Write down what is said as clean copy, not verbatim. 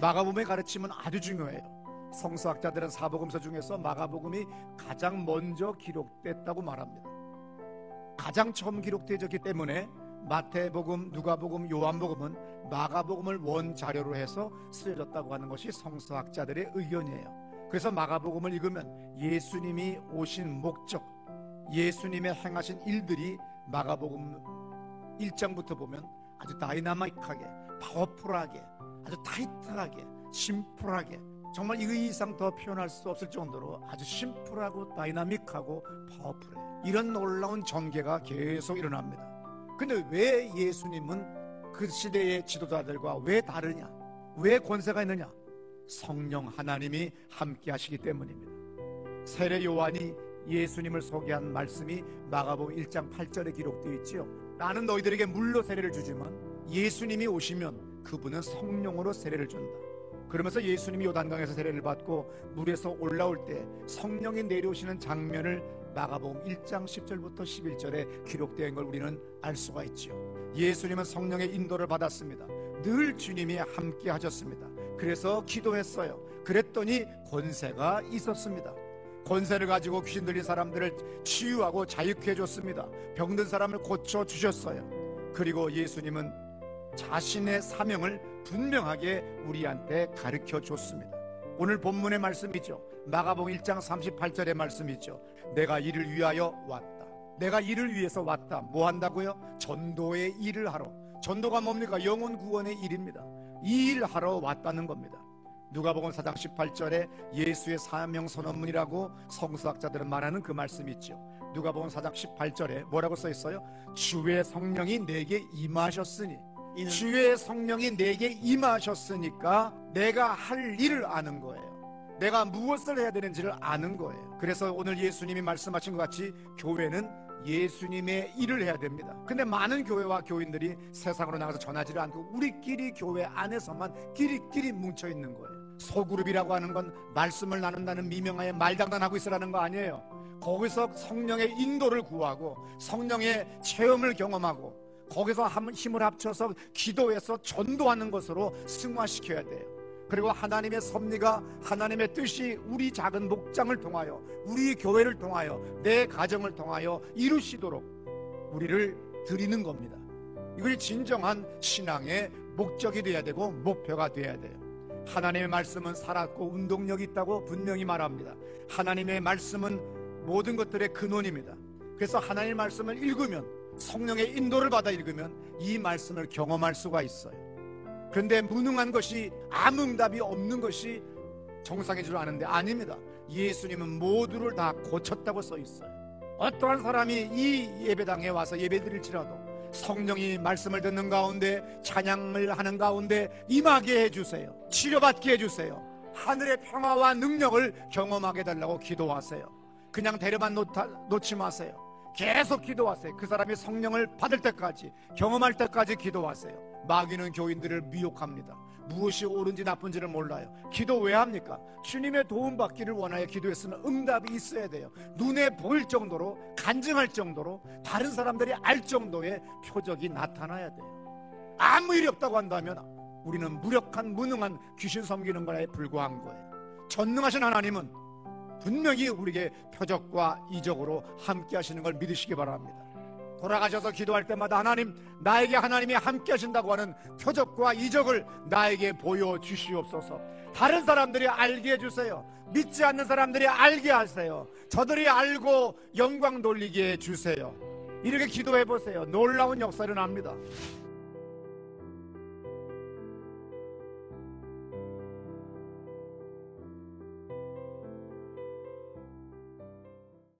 마가복음의 가르침은 아주 중요해요. 성서학자들은 사복음서 중에서 마가복음이 가장 먼저 기록됐다고 말합니다. 가장 처음 기록되었기 때문에 마태복음, 누가복음, 요한복음은 마가복음을 원자료로 해서 쓰여졌다고 하는 것이 성서학자들의 의견이에요. 그래서 마가복음을 읽으면 예수님이 오신 목적, 예수님의 행하신 일들이 마가복음 1장부터 보면 아주 다이나믹하게, 파워풀하게, 아주 타이트하게, 심플하게, 정말 이 이상 더 표현할 수 없을 정도로 아주 심플하고 다이나믹하고 파워풀해요. 이런 놀라운 전개가 계속 일어납니다. 근데 왜 예수님은 그 시대의 지도자들과 왜 다르냐? 왜 권세가 있느냐? 성령 하나님이 함께 하시기 때문입니다. 세례 요한이 예수님을 소개한 말씀이 마가복음 1장 8절에 기록되어 있지요. 나는 너희들에게 물로 세례를 주지만 예수님이 오시면 그분은 성령으로 세례를 준다. 그러면서 예수님이 요단강에서 세례를 받고 물에서 올라올 때 성령이 내려오시는 장면을 마가복음 1장 10절부터 11절에 기록된 걸 우리는 알 수가 있지요. 예수님은 성령의 인도를 받았습니다. 늘 주님이 함께 하셨습니다. 그래서 기도했어요. 그랬더니 권세가 있었습니다. 권세를 가지고 귀신 들린 사람들을 치유하고 자유케 해줬습니다. 병든 사람을 고쳐주셨어요. 그리고 예수님은 자신의 사명을 분명하게 우리한테 가르쳐 줬습니다. 오늘 본문의 말씀이죠. 마가복음 1장 38절의 말씀이죠. 내가 이를 위하여 왔다. 내가 이를 위해서 왔다. 뭐 한다고요? 전도의 일을 하러. 전도가 뭡니까? 영혼 구원의 일입니다. 이 일 하러 왔다는 겁니다. 누가복음 4장 18절에 예수의 사명 선언문이라고 성서학자들은 말하는 그 말씀이 있죠. 누가복음 4장 18절에 뭐라고 써 있어요? 주의 성령이 내게 임하셨으니, 주의 성령이 내게 임하셨으니까 내가 할 일을 아는 거예요. 내가 무엇을 해야 되는지를 아는 거예요. 그래서 오늘 예수님이 말씀하신 것 같이 교회는 예수님의 일을 해야 됩니다. 근데 많은 교회와 교인들이 세상으로 나가서 전하지를 않고 우리끼리 교회 안에서만 끼리끼리 뭉쳐있는 거예요. 소그룹이라고 하는 건 말씀을 나눈다는 미명하에 말장난하고 있으라는 거 아니에요. 거기서 성령의 인도를 구하고 성령의 체험을 경험하고 거기서 힘을 합쳐서 기도해서 전도하는 것으로 승화시켜야 돼요. 그리고 하나님의 섭리가, 하나님의 뜻이 우리 작은 목장을 통하여, 우리 교회를 통하여, 내 가정을 통하여 이루시도록 우리를 드리는 겁니다. 이것이 진정한 신앙의 목적이 되어야 되고 목표가 되어야 돼요. 하나님의 말씀은 살았고 운동력이 있다고 분명히 말합니다. 하나님의 말씀은 모든 것들의 근원입니다. 그래서 하나님의 말씀을 읽으면, 성령의 인도를 받아 읽으면 이 말씀을 경험할 수가 있어요. 그런데 무능한 것이, 아무 응답이 없는 것이 정상인 줄 아는데 아닙니다. 예수님은 모두를 다 고쳤다고 써 있어요. 어떠한 사람이 이 예배당에 와서 예배드릴지라도 성령이 말씀을 듣는 가운데, 찬양을 하는 가운데 임하게 해주세요. 치료받게 해주세요. 하늘의 평화와 능력을 경험하게 해달라고 기도하세요. 그냥 데려만 놓지 마세요. 계속 기도하세요. 그 사람이 성령을 받을 때까지, 경험할 때까지 기도하세요. 마귀는 교인들을 미혹합니다. 무엇이 옳은지 나쁜지를 몰라요. 기도 왜 합니까? 주님의 도움받기를 원하여 기도했으면 응답이 있어야 돼요. 눈에 보일 정도로, 간증할 정도로, 다른 사람들이 알 정도의 표적이 나타나야 돼요. 아무 일이 없다고 한다면 우리는 무력한, 무능한 귀신 섬기는 거에 불과한 거예요. 전능하신 하나님은 분명히 우리에게 표적과 이적으로 함께 하시는 걸 믿으시기 바랍니다. 돌아가셔서 기도할 때마다 하나님, 나에게 하나님이 함께 하신다고 하는 표적과 이적을 나에게 보여주시옵소서. 다른 사람들이 알게 해주세요. 믿지 않는 사람들이 알게 하세요. 저들이 알고 영광 돌리게 해주세요. 이렇게 기도해 보세요. 놀라운 역사를 합니다.